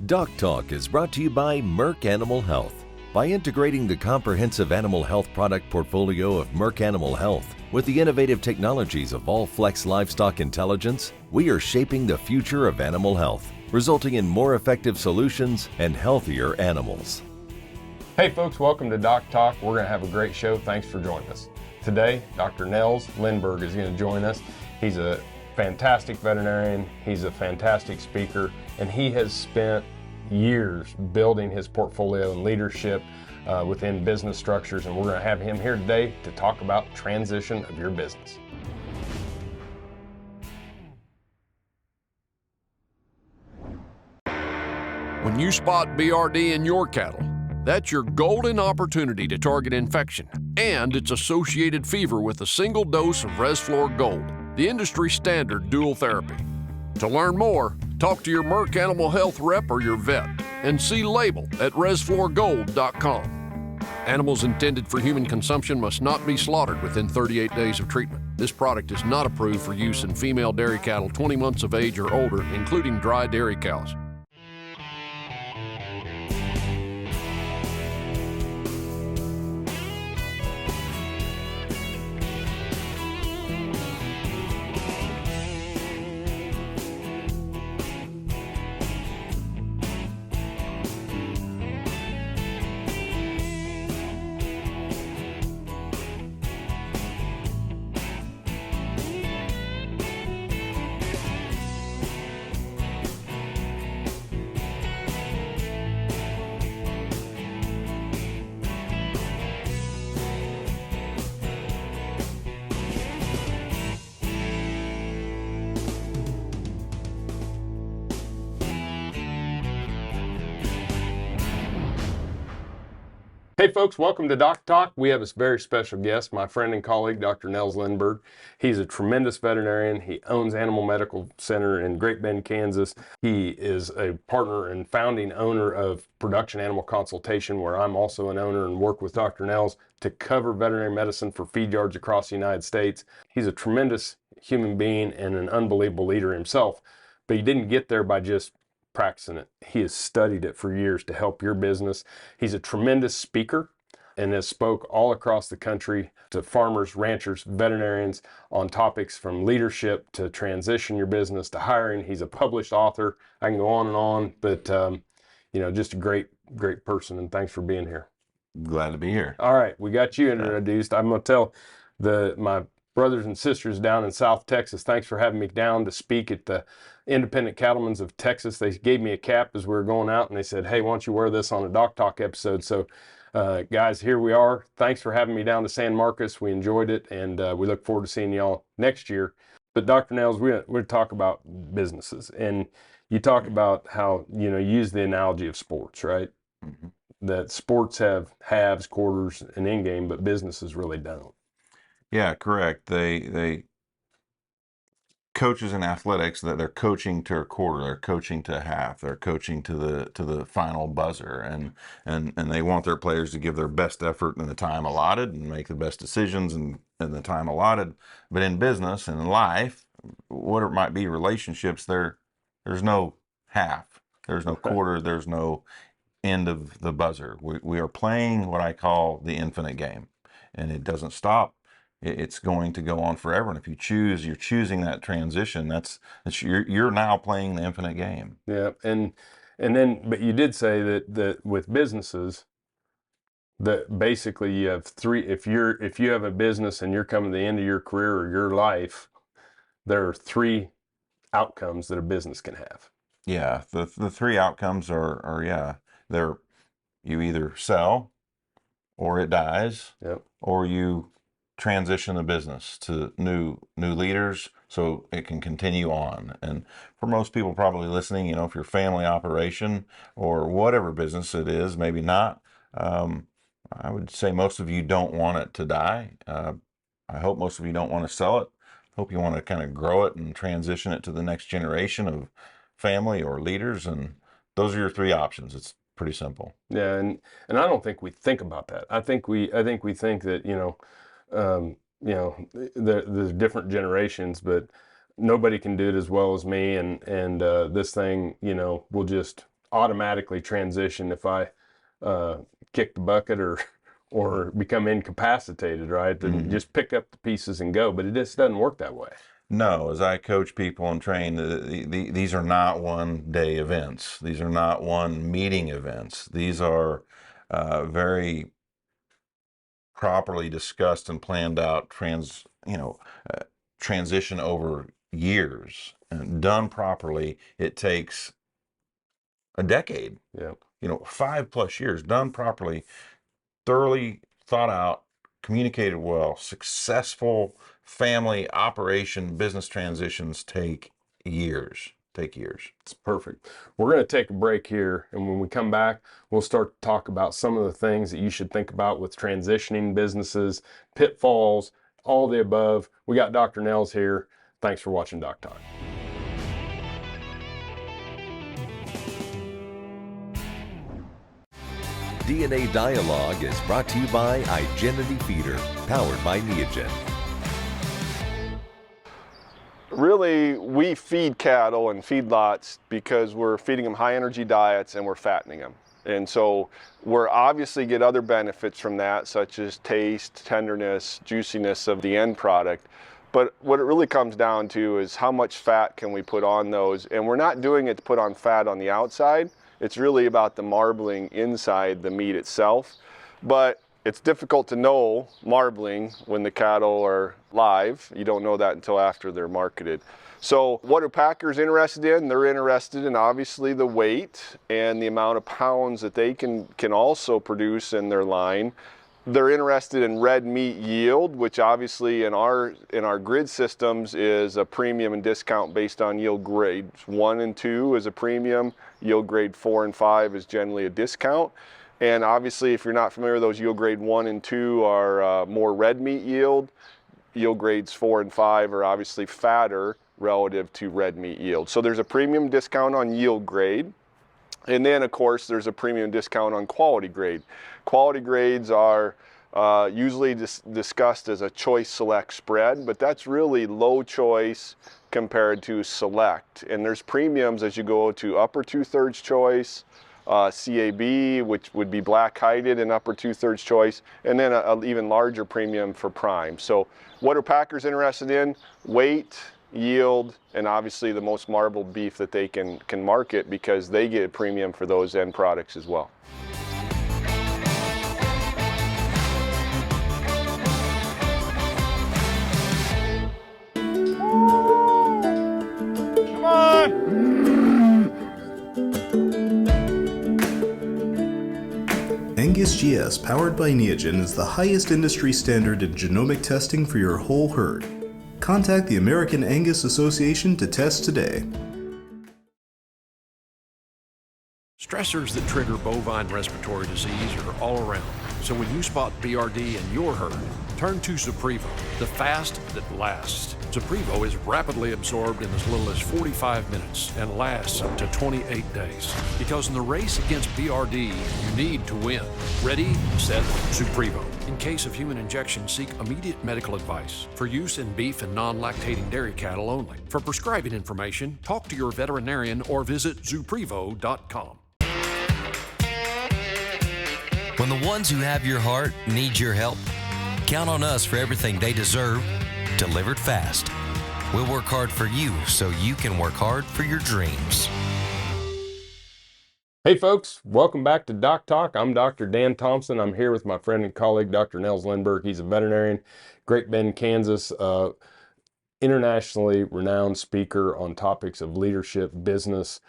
DocTalk is brought to you by Merck Animal Health. By integrating the comprehensive animal health product portfolio of Merck Animal Health with the innovative technologies of All-Flex Livestock Intelligence, we are shaping the future of animal health, resulting in more effective solutions and healthier animals. Hey folks, welcome to DocTalk. We're going to have a great show. Thanks for joining us. Today, Dr. Nels Lindberg is going to join us. He's a fantastic veterinarian, he's a fantastic speaker, and he has spent years building his portfolio and leadership within business structures, and we're going to have him here today to talk about transition of your business. When you spot BRD in your cattle, that's your golden opportunity to target infection and its associated fever with a single dose of Resflor Gold, the industry standard dual therapy. To learn more, talk to your Merck Animal Health rep or your vet and see label at resflorgold.com. Animals intended for human consumption must not be slaughtered within 38 days of treatment. This product is not approved for use in female dairy cattle 20 months of age or older, including dry dairy cows. Hey folks, welcome to DocTalk. We have a very special guest, my friend and colleague, Dr. Nels Lindberg. He's a tremendous veterinarian. He owns Animal Medical Center in Great Bend, Kansas. He is a partner and founding owner of Production Animal Consultation, where I'm also an owner and work with Dr. Nels to cover veterinary medicine for feed yards across the United States. He's a tremendous human being and an unbelievable leader himself, but he didn't get there by just practicing it. He has studied it for years to help your business. He's a tremendous speaker and has spoke all across the country to farmers, ranchers, veterinarians on topics from leadership to transition your business to hiring. He's a published author. I can go on, but just a great person, and thanks for being here. Glad to be here. All right, we got you introduced. I'm going to tell my brothers and sisters down in South Texas, thanks for having me down to speak at the Independent Cattlemen's of Texas. They gave me a cap as we were going out, and they said, hey, why don't you wear this on a DocTalk episode? So guys, here we are. Thanks for having me down to San Marcos. We enjoyed it, and we look forward to seeing y'all next year. But Dr. Nels, we're talk about businesses, and you talk about how, you use the analogy of sports, right? Mm-hmm. That sports have halves, quarters, and end game, but businesses really don't. Yeah, correct. They coaches in athletics, that they're coaching to a quarter, they're coaching to a half, they're coaching to the final buzzer, and they want their players to give their best effort in the time allotted and make the best decisions in the time allotted. But in business and in life, what it might be, relationships, there's no half, there's no quarter, there's no end of the buzzer. We are playing what I call the infinite game, and it doesn't stop. It's going to go on forever, and if you're choosing that transition. You're now playing the infinite game. Yeah, and then, but you did say that with businesses, that basically you have three. If you have a business and you're coming to the end of your career or your life, there are three outcomes that a business can have. Yeah, the three outcomes are you either sell, or it dies, yep, or you transition the business to new leaders so it can continue on. And for most people probably listening, if you're a family operation or whatever business it is, maybe not, I would say most of you don't want it to die. I hope most of you don't want to sell it. I hope you want to kind of grow it and transition it to the next generation of family or leaders, and those are your three options. It's pretty simple. Yeah, and I don't think we think about that. I think we think that there's different generations, but nobody can do it as well as me, and this thing will just automatically transition if I kick the bucket or become incapacitated, right? And just pick up the pieces and go. But it just doesn't work that way. No, as I coach people and train, these are not one-day events. These are not one meeting events. These are very properly discussed and planned out transition over years. And done properly, it takes a decade. Yeah. 5+ years. Done properly, thoroughly thought out, communicated well, successful family operation business transitions take years. It's perfect. We're going to take a break here, and when we come back, we'll start to talk about some of the things that you should think about with transitioning businesses, pitfalls, all the above. We got Dr. Nels here. Thanks for watching DocTalk. DNA Dialogue is brought to you by Identity Feeder, powered by Neogen. Really, we feed cattle and feedlots because we're feeding them high energy diets and we're fattening them. And so we're obviously get other benefits from that, such as taste, tenderness, juiciness of the end product. But what it really comes down to is how much fat can we put on those. And we're not doing it to put on fat on the outside. It's really about the marbling inside the meat itself. But it's difficult to know marbling when the cattle are live. You don't know that until after they're marketed. So what are packers interested in? They're interested in obviously the weight and the amount of pounds that they can also produce in their line. They're interested in red meat yield, which obviously in our grid systems is a premium and discount based on yield grades. 1 and 2 is a premium. Yield grade 4 and 5 is generally a discount. And obviously, if you're not familiar, those yield grade 1 and 2 are more red meat yield. Yield grades 4 and 5 are obviously fatter relative to red meat yield. So there's a premium discount on yield grade. And then, of course, there's a premium discount on quality grade. Quality grades are usually discussed as a choice select spread, but that's really low choice compared to select. And there's premiums as you go to upper 2/3 choice, CAB, which would be black-hided and upper 2/3 choice, and then an even larger premium for prime. So what are packers interested in? Weight, yield, and obviously the most marbled beef that they can market, because they get a premium for those end products as well. Come on! Angus GS powered by Neogen is the highest industry standard in genomic testing for your whole herd. Contact the American Angus Association to test today. Stressors that trigger bovine respiratory disease are all around. So when you spot BRD in your herd, turn to Zuprevo, the fast that lasts. Zuprevo is rapidly absorbed in as little as 45 minutes and lasts up to 28 days. Because in the race against BRD, you need to win. Ready, set, Zuprevo. In case of human injection, seek immediate medical advice. For use in beef and non-lactating dairy cattle only. For prescribing information, talk to your veterinarian or visit Zuprevo.com. When the ones who have your heart need your help, count on us for everything they deserve, delivered fast. We'll work hard for you so you can work hard for your dreams. Hey folks, welcome back to DocTalk. I'm Dr. Dan Thompson. I'm here with my friend and colleague, Dr. Nels Lindberg. He's a veterinarian, Great Bend, Kansas, internationally renowned speaker on topics of leadership, business,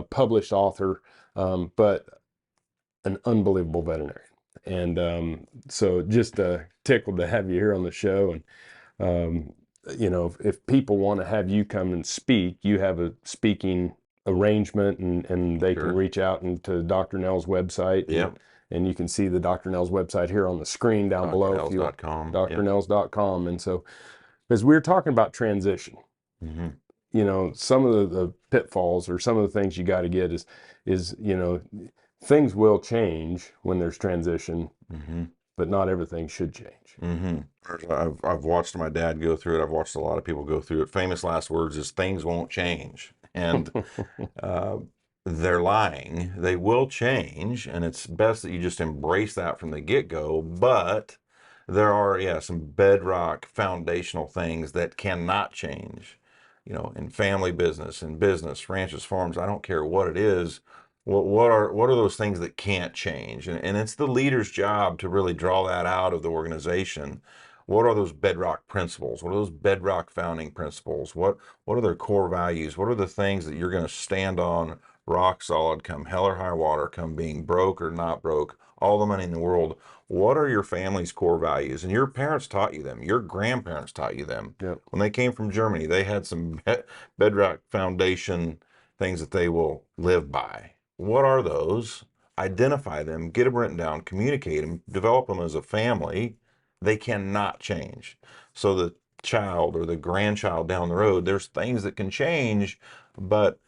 published author, but an unbelievable veterinarian. And so just tickled to have you here on the show. And, if people want to have you come and speak, you have a speaking arrangement, and they can reach out to Dr. Nels' website. Yep. And you can see the Dr. Nels website here on the screen down below. DrNels.com. DrNels.com. And so, as we were talking about transition, some of the pitfalls or some of the things you got to get is things will change when there's transition, but not everything should change. I've watched my dad go through it. I've watched a lot of people go through it. Famous last words is, things won't change. And they're lying. They will change, and it's best that you just embrace that from the get-go. But there are, yeah, some bedrock foundational things that cannot change. You know, in family business, in business, ranches, farms, I don't care what it is. What are those things that can't change? And it's the leader's job to really draw that out of the organization. What are those bedrock principles? What are those bedrock founding principles? What are their core values? What are the things that you're going to stand on rock solid, come hell or high water, come being broke or not broke, all the money in the world? What are your family's core values? And your parents taught you them. Your grandparents taught you them. Yep. When they came from Germany, they had some bedrock foundation things that they will live by. What are those? Identify them, get them written down, communicate them, develop them as a family. They cannot change. So the child or the grandchild down the road, there's things that can change, but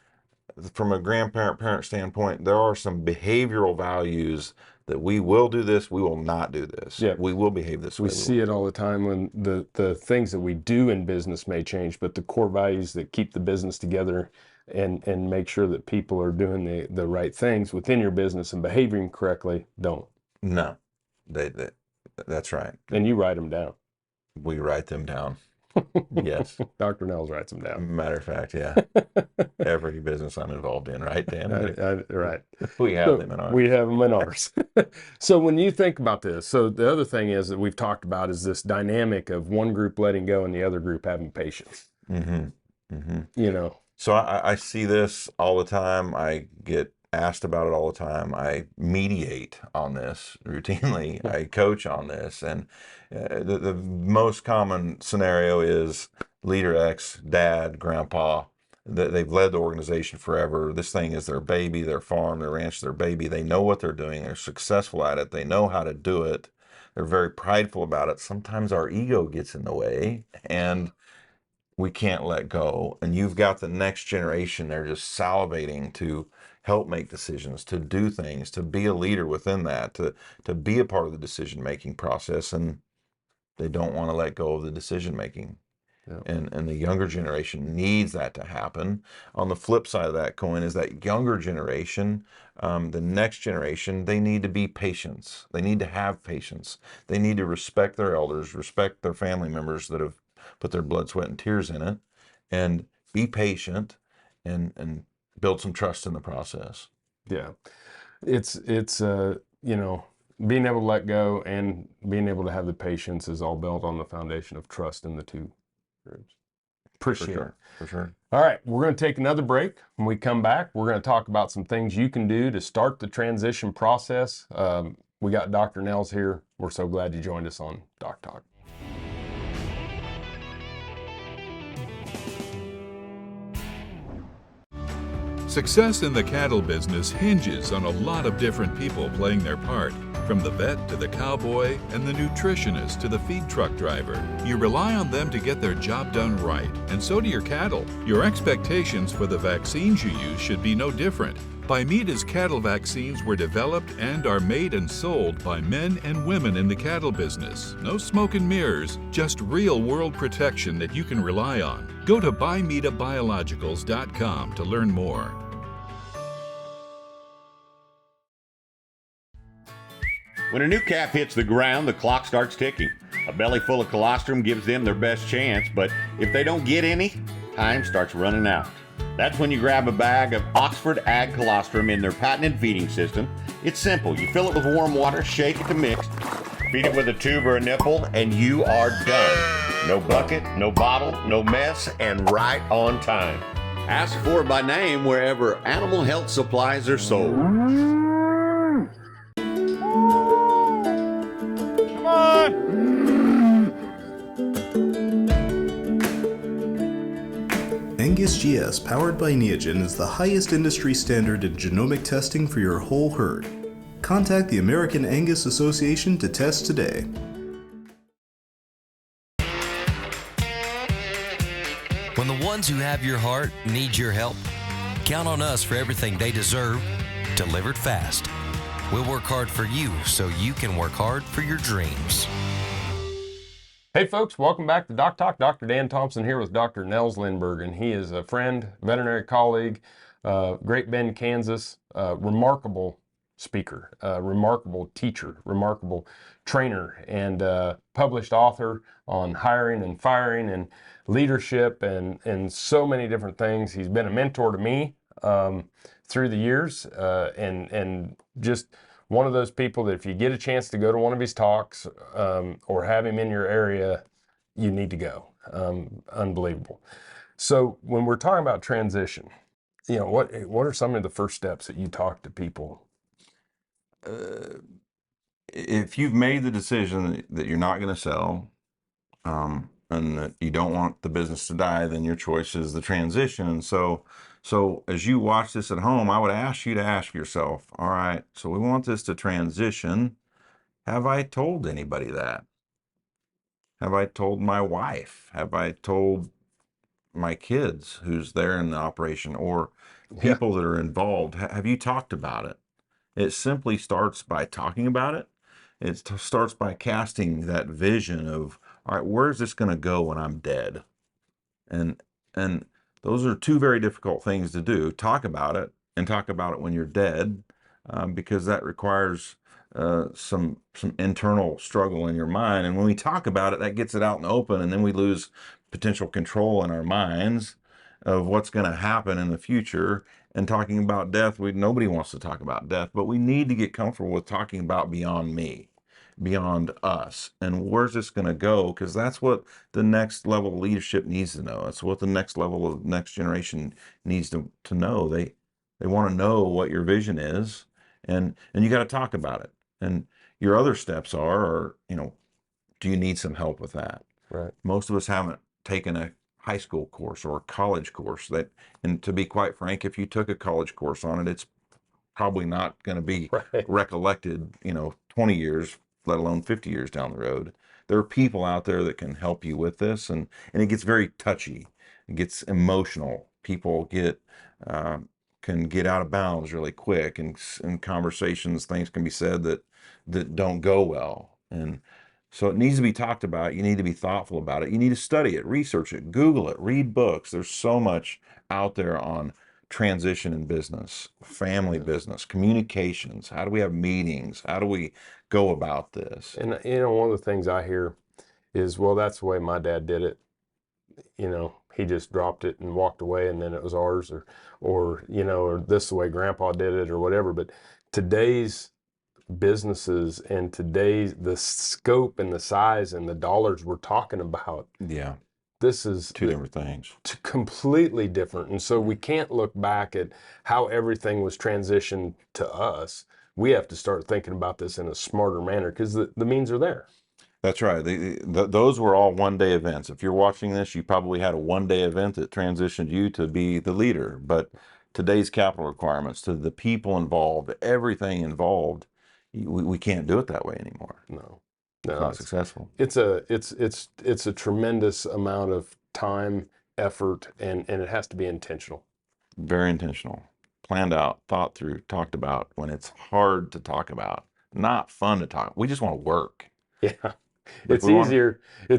from a grandparent-parent standpoint, there are some behavioral values that we will do this, we will not do this. Yeah. We will behave this way. We see it all the time when the things that we do in business may change, but the core values that keep the business together and make sure that people are doing the right things within your business and behaving correctly don't. No, that's right. And you write them down. We write them down. Yes. Dr. Nels writes them down. Matter of fact, yeah. Every business I'm involved in, right, Dan? Right. We have them in ours. We have them in ours. So when you think about this, so the other thing is that we've talked about is this dynamic of one group letting go and the other group having patience. Mm-hmm. Mm-hmm. You know. So I see this all the time. I get asked about it all the time. I mediate on this routinely. I coach on this. And the most common scenario is leader X, dad, grandpa, they've led the organization forever. This thing is their baby, their farm, their ranch, their baby. They know what they're doing. They're successful at it. They know how to do it. They're very prideful about it. Sometimes our ego gets in the way and we can't let go. And you've got the next generation. They're just salivating to help make decisions, to do things, to be a leader within that, to be a part of the decision-making process. And they don't want to let go of the decision-making. Yeah. And the younger generation needs that to happen. On the flip side of that coin is that younger generation, the next generation, they need to be patients. They need to have patience. They need to respect their elders, respect their family members that have put their blood, sweat, and tears in it, and be patient and build some trust in the process. Yeah. It's you know, being able to let go and being able to have the patience is all built on the foundation of trust in the two groups. Appreciate it. For sure. All right, we're going to take another break. When we come back, we're going to talk about some things you can do to start the transition process. We got Dr. Nels here. We're so glad you joined us on DocTalk. Success in the cattle business hinges on a lot of different people playing their part. From the vet to the cowboy and the nutritionist to the feed truck driver, you rely on them to get their job done right, and so do your cattle. Your expectations for the vaccines you use should be no different. Bimeta's cattle vaccines were developed and are made and sold by men and women in the cattle business. No smoke and mirrors, just real-world protection that you can rely on. Go to bimetabiologicals.com to learn more. When a new calf hits the ground, the clock starts ticking. A belly full of colostrum gives them their best chance, but if they don't get any, time starts running out. That's when you grab a bag of Oxford Ag Colostrum in their patented feeding system. It's simple. You fill it with warm water, shake it to mix, feed it with a tube or a nipple, and you are done. No bucket, no bottle, no mess, and right on time. Ask for it by name wherever animal health supplies are sold. Angus GS powered by Neogen is the highest industry standard in genomic testing for your whole herd. Contact the American Angus Association to test today. When the ones who have your heart need your help, count on us for everything they deserve, delivered fast. We'll work hard for you so you can work hard for your dreams. Hey folks, welcome back to DocTalk. Dr. Dan Thompson here with Dr. Nels Lindberg, and he is a friend, veterinary colleague, Great Bend, Kansas, remarkable speaker, remarkable teacher, remarkable trainer, and published author on hiring and firing and leadership and so many different things. He's been a mentor to me through the years, and just one of those people that if you get a chance to go to one of his talks or have him in your area, you need to go. Unbelievable. So when we're talking about transition, what are some of the first steps that you talk to people? If you've made the decision that you're not going to sell, and that you don't want the business to die, then your choice is the transition. And so as you watch this at home, I would ask you to ask yourself, all right, so we want this to transition. Have I told anybody that? Have I told my wife? Have I told my kids who's there in the operation, or people that are involved? Have you talked about it? It simply starts by talking about it. It starts by casting that vision of, all right, where's this going to go when I'm dead? And those are two very difficult things to do. Talk about it, and talk about it when you're dead, because that requires some internal struggle in your mind. And when we talk about it, that gets it out in the open, and then we lose potential control in our minds of what's going to happen in the future. And talking about death, nobody wants to talk about death, but we need to get comfortable with talking about beyond me, beyond us, and where's this going to go? Because that's what the next level of leadership needs to know. That's what the next level of next generation needs to know. They want to know what your vision is, and you got to talk about it. And your other steps are, do you need some help with that? Right. Most of us haven't taken a high school course or a college course and to be quite frank, if you took a college course on it, it's probably not going to be recollected, 20 years, let alone 50 years down the road. There are people out there that can help you with this, and it gets very touchy. It gets emotional. People can get out of bounds really quick, and in conversations, things can be said that don't go well. And so it needs to be talked about. You need to be thoughtful about it. You need to study it, research it, Google it, read books. There's so much out there on transition in business, family business, communications. How do we have meetings? How do we go about this? And one of the things I hear is, well, that's the way my dad did it. He just dropped it and walked away, and then it was ours, or this is the way Grandpa did it, or whatever. But today's businesses and the scope and the size and the dollars we're talking about, this is two different things, completely different. And so we can't look back at how everything was transitioned to us. We have to start thinking about this in a smarter manner, because the means are there. That's right. Those were all one-day events. If you're watching this, you probably had a one-day event that transitioned you to be the leader. But today's capital requirements, to the people involved, everything involved, we can't do it that way anymore. No, it's not successful. It's a tremendous amount of time, effort, and it has to be intentional. Very intentional, planned out, thought through, talked about when it's hard to talk about, not fun to talk. We just want to work. Yeah, it's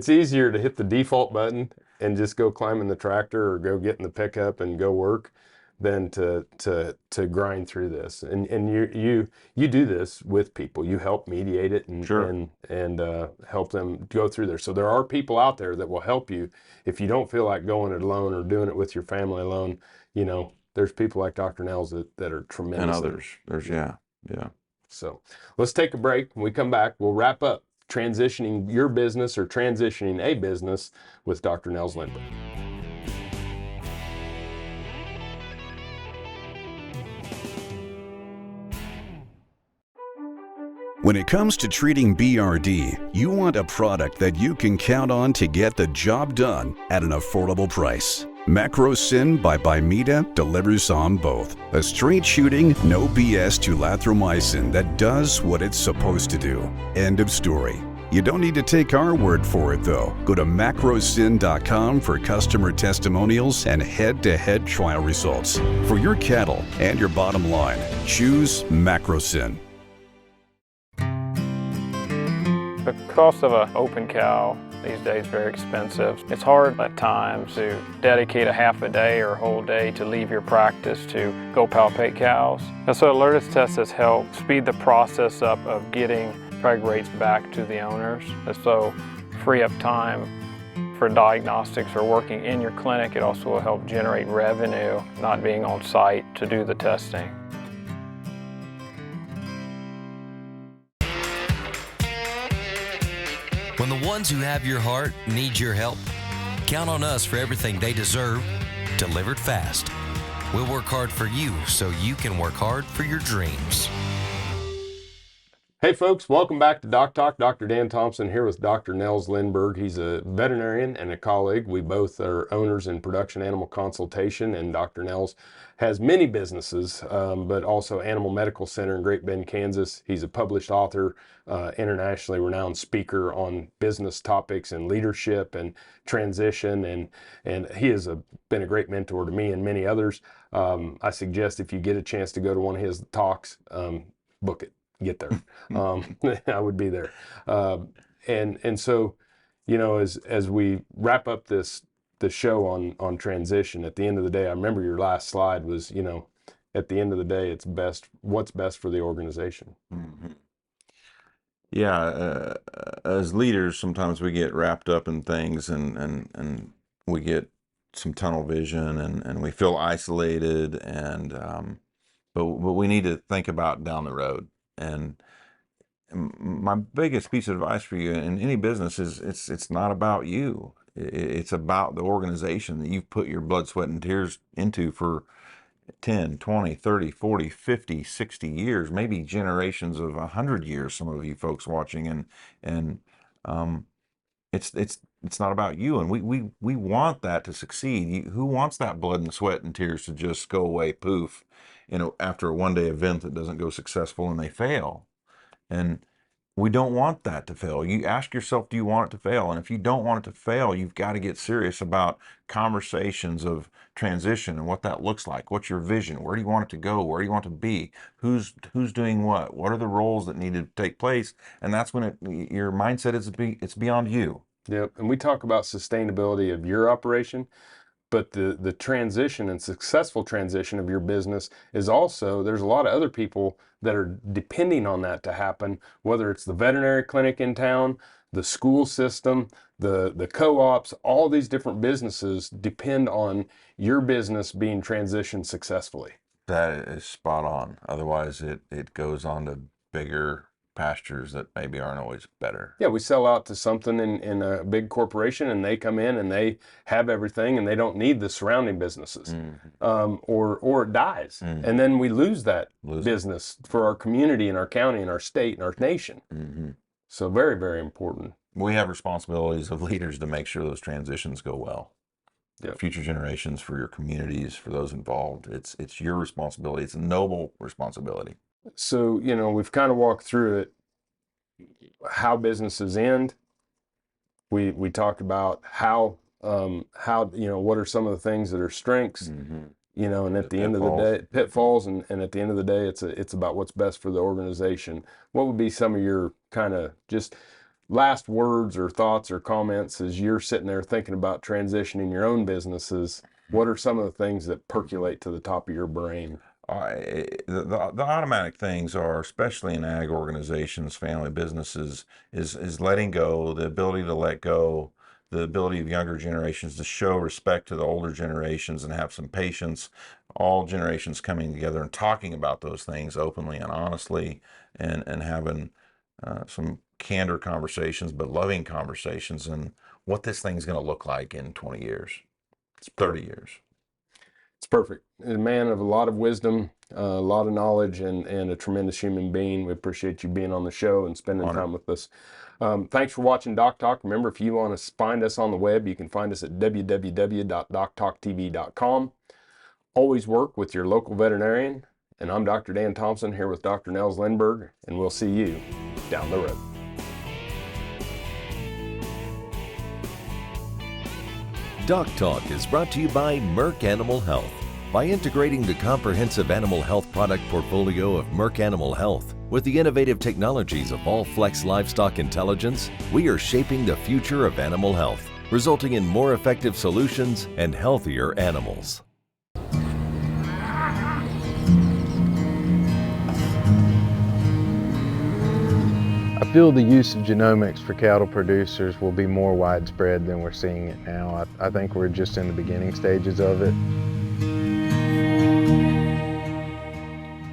easier to hit the default button and just go climb in the tractor or go get in the pickup and go work than to grind through this. And you do this with people. You help mediate it and help them go through there. So there are people out there that will help you if you don't feel like going it alone or doing it with your family alone. There's people like Dr. Nels that are tremendous. And others. There's yeah. So let's take a break. When we come back, we'll wrap up transitioning your business or transitioning a business with Dr. Nels Lindberg. When it comes to treating BRD, you want a product that you can count on to get the job done at an affordable price. Macrocin by Bimeda delivers on both. A straight-shooting, no BS tulathromycin that does what it's supposed to do. End of story. You don't need to take our word for it, though. Go to macrocin.com for customer testimonials and head-to-head trial results. For your cattle and your bottom line, choose Macrocin. The cost of an open cow these days very expensive. It's hard at times to dedicate a half a day or a whole day to leave your practice to go palpate cows. And so alertness test has helped speed the process up of getting preg rates back to the owners. And so free up time for diagnostics or working in your clinic. It also will help generate revenue, not being on site to do the testing. When the ones who have your heart need your help, count on us for everything they deserve, delivered fast. We'll work hard for you so you can work hard for your dreams. Hey folks, welcome back to DocTalk. Dr. Dan Thompson here with Dr. Nels Lindberg. He's a veterinarian and a colleague. We both are owners in production animal consultation, and Dr. Nels has many businesses, but also Animal Medical Center in Great Bend, Kansas. He's a published author, internationally renowned speaker on business topics and leadership and transition, and he has been a great mentor to me and many others. I suggest if you get a chance to go to one of his talks, book it. Get there. I would be there. And so, you know, as we wrap up the show on transition, at the end of the day, I remember your last slide was, you know, at the end of the day, it's what's best for the organization. Mm-hmm. Yeah, as leaders, sometimes we get wrapped up in things and we get some tunnel vision and we feel isolated but we need to think about down the road. And my biggest piece of advice for you in any business is it's not about you. It's about the organization that you've put your blood, sweat, and tears into for 10, 20, 30, 40, 50, 60 years, maybe generations of 100 years, some of you folks watching. And it's not about you. And we want that to succeed. Who wants that blood and sweat and tears to just go away, poof, you know, after a one-day event that doesn't go successful and they fail? And we don't want that to fail. You ask yourself, do you want it to fail? And if you don't want it to fail, you've got to get serious about conversations of transition and what that looks like. What's your vision? Where do you want it to go? Where do you want it to be? Who's doing what? What are the roles that need to take place? And that's when your mindset it's beyond you. Yep. And we talk about sustainability of your operation, but the transition and successful transition of your business is also, there's a lot of other people that are depending on that to happen, whether it's the veterinary clinic in town, the school system, the co-ops, all these different businesses depend on your business being transitioned successfully. That is spot on. Otherwise, it goes on to bigger pastures that maybe aren't always better. Yeah, we sell out to something in a big corporation and they come in and they have everything and they don't need the surrounding businesses. Mm-hmm. Or it dies. Mm-hmm. And then we lose that business for our community and our county and our state and our nation. Mm-hmm. So very, very important. We have responsibilities of leaders to make sure those transitions go well. Yep. Future generations, for your communities, for those involved. It's your responsibility. It's a noble responsibility. So, you know, we've kind of walked through it, how businesses end. We talked about how, you know, what are some of the things that are strengths, mm-hmm. you know, and at the end of the day, pitfalls, and at the end of the day, it's about what's best for the organization. What would be some of your kind of just last words or thoughts or comments as you're sitting there thinking about transitioning your own businesses? What are some of the things that percolate to the top of your brain? The automatic things are, especially in ag organizations, family businesses, is letting go, the ability to let go, the ability of younger generations to show respect to the older generations and have some patience, all generations coming together and talking about those things openly and honestly, and having some candor conversations, but loving conversations, and what this thing's going to look like in 20 years, 30 years. It's perfect. A man of a lot of wisdom, a lot of knowledge, and a tremendous human being. We appreciate you being on the show and spending time with us. Thanks for watching DocTalk. Remember, if you want to find us on the web, you can find us at www.doctalktv.com. Always work with your local veterinarian. And I'm Dr. Dan Thompson here with Dr. Nels Lindberg, and we'll see you down the road. DocTalk is brought to you by Merck Animal Health. By integrating the comprehensive animal health product portfolio of Merck Animal Health with the innovative technologies of all-flex livestock intelligence, we are shaping the future of animal health, resulting in more effective solutions and healthier animals. I feel the use of genomics for cattle producers will be more widespread than we're seeing it now. I think we're just in the beginning stages of it.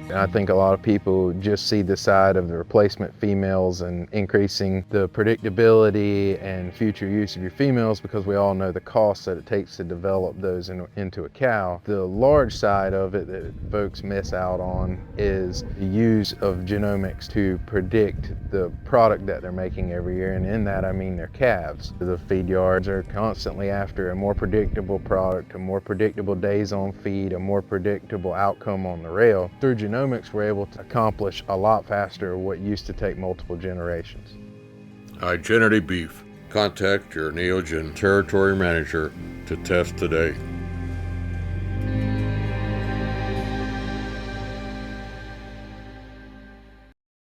And I think a lot of people just see the side of the replacement females and increasing the predictability and future use of your females, because we all know the cost that it takes to develop those into a cow. The large side of it that folks miss out on is the use of genomics to predict the product that they're making every year, and in that I mean their calves. The feed yards are constantly after a more predictable product, a more predictable days on feed, a more predictable outcome on the rail. Through genomics, we're able to accomplish a lot faster what used to take multiple generations. Identity Beef. Contact your Neogen territory manager to test today.